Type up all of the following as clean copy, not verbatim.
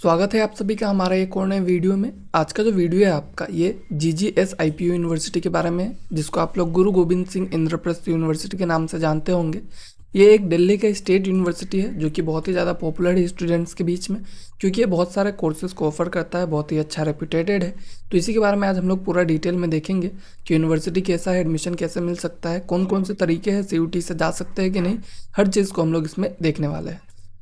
स्वागत है आप सभी का हमारा एक और नए वीडियो में। आज का जो वीडियो है आपका ये जीजीएस आईपीयू यूनिवर्सिटी के बारे में है, जिसको आप लोग गुरु गोविंद सिंह इंद्रप्रस्थ यूनिवर्सिटी के नाम से जानते होंगे। ये एक दिल्ली का स्टेट यूनिवर्सिटी है जो कि बहुत ही ज़्यादा पॉपुलर है स्टूडेंट्स के बीच में, क्योंकि ये बहुत सारे कोर्सेज़ को ऑफर करता है, बहुत ही अच्छा रेप्यूटेटेड है। तो इसी के बारे में आज हम लोग पूरा डिटेल में देखेंगे कि यूनिवर्सिटी कैसा है, एडमिशन कैसे मिल सकता है, कौन कौन से तरीके हैं, सीयूटी से जा सकते हैं कि नहीं, हर चीज़ को हम लोग इसमें देखने वाले हैं।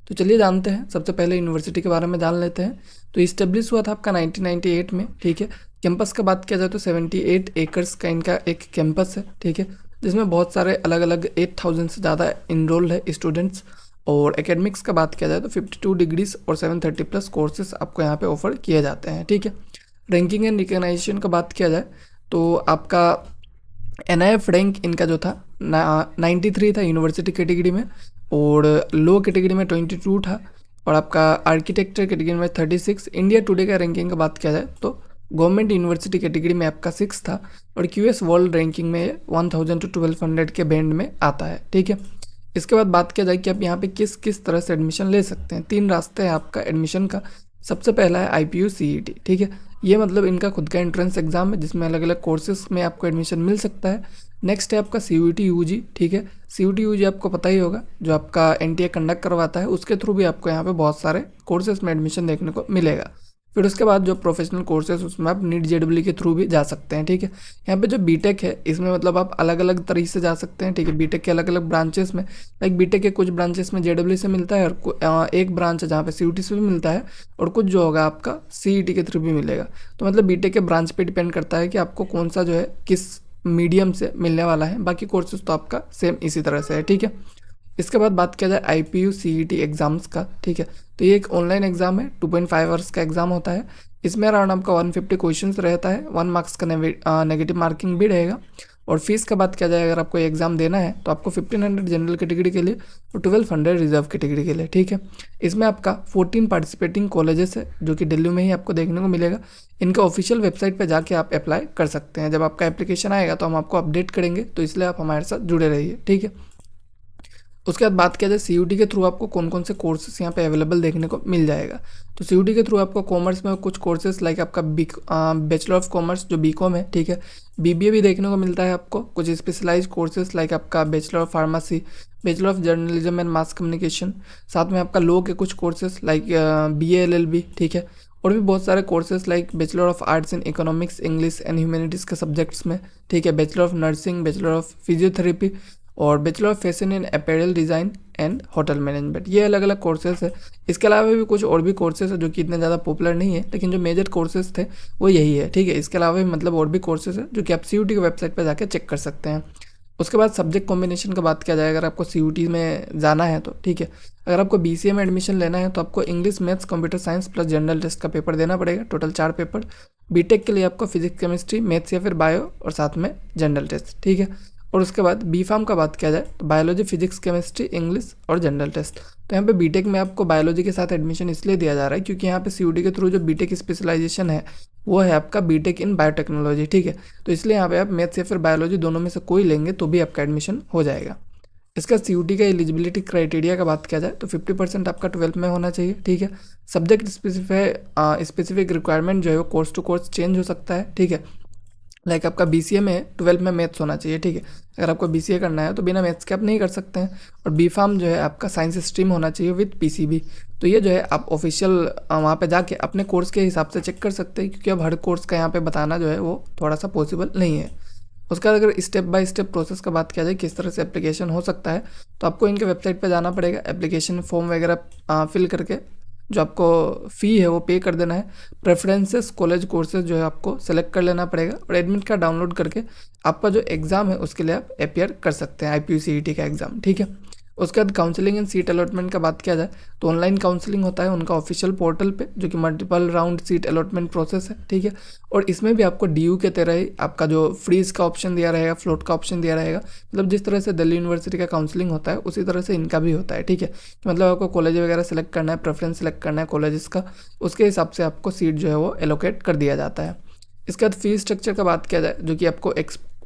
तो चलिए जानते हैं। सबसे पहले यूनिवर्सिटी के बारे में जान लेते हैं। तो इस्टेब्लिश हुआ था आपका 1998 में, ठीक है। कैंपस का बात किया जाए तो 78 एकर्स का इनका एक कैंपस है, ठीक है, जिसमें बहुत सारे अलग अलग 8000 से ज़्यादा इनरोल्ड है स्टूडेंट्स। और एकेडमिक्स का बात किया जाए तो 52 डिग्रीज और 730 प्लस कोर्सेज आपको यहाँ पे ऑफर किए जाते हैं, ठीक है। रैंकिंग एंड रिकग्नाइजेशन का बात किया जाए तो आपका NIF रैंक इनका जो था 93 था यूनिवर्सिटी कैटेगरी में, और लो कैटेगरी में 22 था, और आपका आर्किटेक्चर कैटेगरी में 36। इंडिया टुडे का रैंकिंग का बात किया जाए तो गवर्नमेंट यूनिवर्सिटी कैटेगरी में आपका 6 था, और QS वर्ल्ड रैंकिंग में 1000 to 1200 के बैंड में आता है, ठीक है। इसके बाद बात किया जाए कि आप यहाँ पे किस किस तरह से एडमिशन ले सकते हैं। 3 रास्ते हैं आपका एडमिशन का। सबसे पहला है IPU CET, ठीक है। ये मतलब इनका खुद का एंट्रेंस एग्जाम है जिसमें अलग अलग कोर्सेज में आपको एडमिशन मिल सकता है। नेक्स्ट है आपका CUET UG, ठीक है। CUET UG आपको पता ही होगा, जो आपका NTA कंडक्ट करवाता है, उसके थ्रू भी आपको यहाँ पे बहुत सारे कोर्सेज में एडमिशन देखने को मिलेगा। फिर उसके बाद जो प्रोफेशनल कोर्सेज उसमें आप नीट JEE के थ्रू भी जा सकते हैं, ठीक है। यहाँ पे जो बीटेक है इसमें मतलब आप अलग अलग तरीके से जा सकते हैं, ठीक है। बीटेक के अलग अलग ब्रांचेस में, लाइक बीटेक के कुछ ब्रांचेस में JEE से मिलता है, और एक ब्रांच है जहाँ पे CUET से भी मिलता है, और कुछ जो होगा आपका CET के थ्रू भी मिलेगा। तो मतलब बीटेक के ब्रांच पे डिपेंड करता है कि आपको कौन सा जो है किस मीडियम से मिलने वाला है। बाकी कोर्सेज तो आपका सेम इसी तरह से है, ठीक है। इसके बाद बात किया जाए IPU CET एग्ज़ाम्स का, ठीक है। तो ये एक ऑनलाइन एग्ज़ाम है, 2.5 आवर्स का एग्ज़ाम होता है। इसमें अराउंड आपका 150 क्वेश्चंस रहता है, 1 मार्क्स का नेगेटिव मार्किंग भी रहेगा। और फीस का बात किया जाए, अगर आपको एग्ज़ाम देना है तो आपको 1500 जनरल कैटेगरी के लिए और 1200 रिजर्व कैटेगरी के लिए, ठीक है। इसमें आपका 14 पार्टिसिपेटिंग कॉलेजेस है जो कि दिल्ली में ही आपको देखने को मिलेगा। इनका ऑफिशियल वेबसाइट पर जाके आप अप्लाई कर सकते हैं। जब आपका एप्लीकेशन आएगा तो हम आपको अपडेट करेंगे, तो इसलिए आप हमारे साथ जुड़े रहिए, ठीक है। उसके बाद बात किया जाए CUET के थ्रू आपको कौन कौन से कोर्सेज यहाँ पे अवेलेबल देखने को मिल जाएगा। तो CUET के थ्रू आपको कॉमर्स में कुछ कोर्सेज लाइक आपका बैचलर ऑफ कॉमर्स जो BCom है, ठीक है। BBA भी देखने को मिलता है आपको। कुछ स्पेशलाइज कोर्सेज लाइक आपका bachelor of pharmacy, bachelor of journalism and mass communication, साथ में आपका लॉ के कुछ कोर्सेज लाइक BA LLB, ठीक है। और भी बहुत सारे courses like bachelor of arts in economics, English and humanities के सब्जेक्ट्स में, ठीक है। Bachelor of nursing, bachelor of physiotherapy, और bachelor of fashion in apparel design and hotel management. ये अलग अलग कोर्सेज है। इसके अलावा भी कुछ और भी कोर्सेज है जो कि इतने ज़्यादा पॉपुलर नहीं है, लेकिन जो मेजर कोर्सेज थे वो यही है, ठीक है। इसके अलावा भी मतलब और भी कोर्सेज है जो कि आप CUET की वेबसाइट पर जाकर चेक कर सकते हैं। उसके बाद सब्जेक्ट कॉम्बिनेशन का बात किया जाए, अगर आपको CUET में जाना है तो, ठीक है। अगर आपको BCA में एडमिशन लेना है तो आपको English, maths, computer science plus general test का पेपर देना पड़ेगा, टोटल 4 पेपर। बीटेक के लिए आपको फिजिक्स, केमिस्ट्री, मैथ्स या फिर बायो, और साथ में जनरल टेस्ट, ठीक है। और उसके बाद B.Pharm का बात किया जाए तो बायोलॉजी, फिजिक्स, केमिस्ट्री, इंग्लिश और जनरल टेस्ट। तो यहाँ पे बीटेक में आपको बायोलॉजी के साथ एडमिशन इसलिए दिया जा रहा है क्योंकि यहाँ पे CUET के थ्रू जो बीटेक स्पेशलाइजेशन है वो है आपका बीटेक इन बायोटेक्नोलॉजी, ठीक है। तो इसलिए यहाँ पे आप मैथ्स या फिर बायोलॉजी दोनों में से कोई लेंगे तो भी आपका एडमिशन हो जाएगा। इसका CUET का एलिजिबिलिटी क्राइटेरिया का बात किया जाए तो 50% आपका 12th में होना चाहिए, ठीक है। सब्जेक्ट स्पेसिफिक रिक्वायरमेंट जो है वो कोर्स टू कोर्स चेंज हो सकता है, ठीक है। लाइक आपका BCA में 12 में मैथ्स होना चाहिए, ठीक है। अगर आपको BCA करना है तो बिना मैथ्स के आप नहीं कर सकते हैं। और B.Pharm जो है आपका साइंस स्ट्रीम होना चाहिए विद PCB। तो ये जो है आप ऑफिशियल वहाँ पे जाके अपने कोर्स के हिसाब से चेक कर सकते हैं, क्योंकि अब हर कोर्स का यहाँ पे बताना जो है वो थोड़ा सा पॉसिबल नहीं है। उसके बाद अगर स्टेप बाय स्टेप प्रोसेस का बात किया जाए किस तरह से एप्लीकेशन हो सकता है, तो आपको इनके वेबसाइट पर जाना पड़ेगा, एप्लीकेशन फॉर्म वगैरह फिल करके जो आपको फ़ी है वो पे कर देना है। प्रेफरेंसेस कॉलेज कोर्सेज जो है आपको सेलेक्ट कर लेना पड़ेगा, और एडमिट कार्ड डाउनलोड करके आपका जो एग्ज़ाम है उसके लिए आप अपियर कर सकते हैं, IPU CET का एग्ज़ाम, ठीक है। उसके बाद काउंसलिंग एंड सीट अलॉटमेंट का बात किया जाए तो ऑनलाइन काउंसलिंग होता है उनका ऑफिशियल पोर्टल पे, जो कि multiple round seat allotment process है, ठीक है। और इसमें भी आपको DU के तरह ही आपका जो फ्रीज का ऑप्शन दिया रहेगा, फ्लोट का ऑप्शन दिया रहेगा। मतलब जिस तरह से दिल्ली यूनिवर्सिटी का काउंसलिंग होता है उसी तरह से इनका भी होता है, ठीक है। मतलब आपको कॉलेज वगैरह सेलेक्ट करना है, प्रेफरेंस सेलेक्ट करना है कॉलेजेस का, उसके हिसाब से आपको सीट जो है वो एलोकेट कर दिया जाता है। इसके बाद फीस स्ट्रक्चर का बात किया जाए, जो कि आपको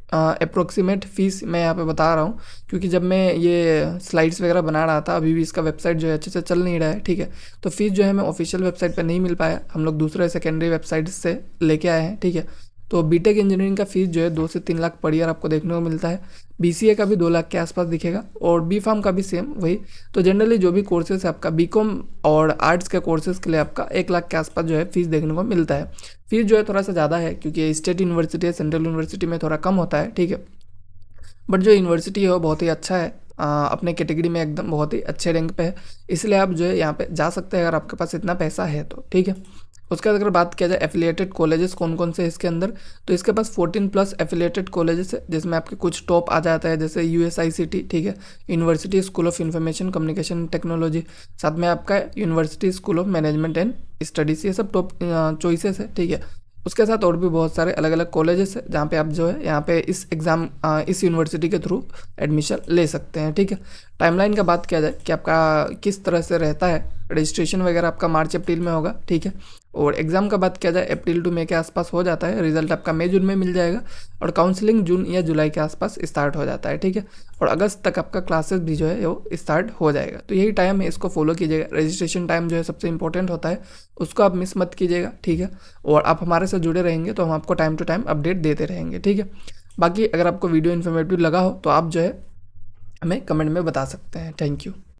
अप्रोक्सीमेट फ़ीस मैं यहाँ पे बता रहा हूँ, क्योंकि जब मैं ये स्लाइड्स वगैरह बना रहा था अभी भी इसका वेबसाइट जो है अच्छे से चल नहीं रहा है, ठीक है। तो फ़ीस जो है हमें ऑफिशियल वेबसाइट पे नहीं मिल पाया, हम लोग दूसरे सेकेंडरी वेबसाइट से लेके आए हैं, ठीक है। तो बीटेक इंजीनियरिंग का फ़ीस जो है 2 से 3 लाख पर ईयर आपको देखने को मिलता है। बीसीए का भी 2 लाख के आसपास दिखेगा और बी फार्म का भी सेम वही। तो जनरली जो भी कोर्सेज है आपका बीकॉम और आर्ट्स के कोर्सेज़ के लिए आपका 1 लाख के आसपास जो है फ़ीस देखने को मिलता है। फ़ीस जो है थोड़ा सा ज़्यादा है, क्योंकि स्टेट यूनिवर्सिटी है, सेंट्रल यूनिवर्सिटी में थोड़ा कम होता है, ठीक है। बट जो यूनिवर्सिटी है वो बहुत ही अच्छा है, अपने कैटेगरी में एकदम बहुत ही अच्छे रैंक पे है, इसलिए आप जो है यहाँ पे जा सकते हैं अगर आपके पास इतना पैसा है तो, ठीक है। उसके बाद अगर बात किया जाए एफिलिएटेड कॉलेजेस कौन कौन से इसके अंदर, तो इसके पास 14+ एफिलिएटेड कॉलेजेस है, जिसमें आपके कुछ टॉप आ जाता है जैसे USICT, ठीक है, university school of information communication technology, साथ में आपका university school of management and studies, ये सब टॉप चॉइसेस है, ठीक है। उसके साथ और भी बहुत सारे अलग अलग कॉलेजेस है जहाँ पे आप जो है यहाँ पे इस एग्ज़ाम इस यूनिवर्सिटी के थ्रू एडमिशन ले सकते हैं, ठीक है। टाइमलाइन का बात किया जाए कि आपका किस तरह से रहता है, रजिस्ट्रेशन वगैरह आपका मार्च अप्रैल में होगा, ठीक है। और एग्ज़ाम का बात किया जाए अप्रैल टू मई के आसपास हो जाता है, रिजल्ट आपका मई जून में मिल जाएगा और काउंसलिंग जून या जुलाई के आसपास स्टार्ट हो जाता है, ठीक है। और अगस्त तक आपका क्लासेस भी जो है वो स्टार्ट हो जाएगा। तो यही टाइम है, इसको फॉलो कीजिएगा। रजिस्ट्रेशन टाइम जो है सबसे इंपॉर्टेंट होता है, उसको आप मिस मत कीजिएगा, ठीक है। और आप हमारे साथ जुड़े रहेंगे तो हम आपको टाइम टू टाइम अपडेट देते रहेंगे, ठीक है। बाकी अगर आपको वीडियो इन्फॉर्मेटिव लगा हो तो आप जो है हमें कमेंट में बता सकते हैं। Thank you.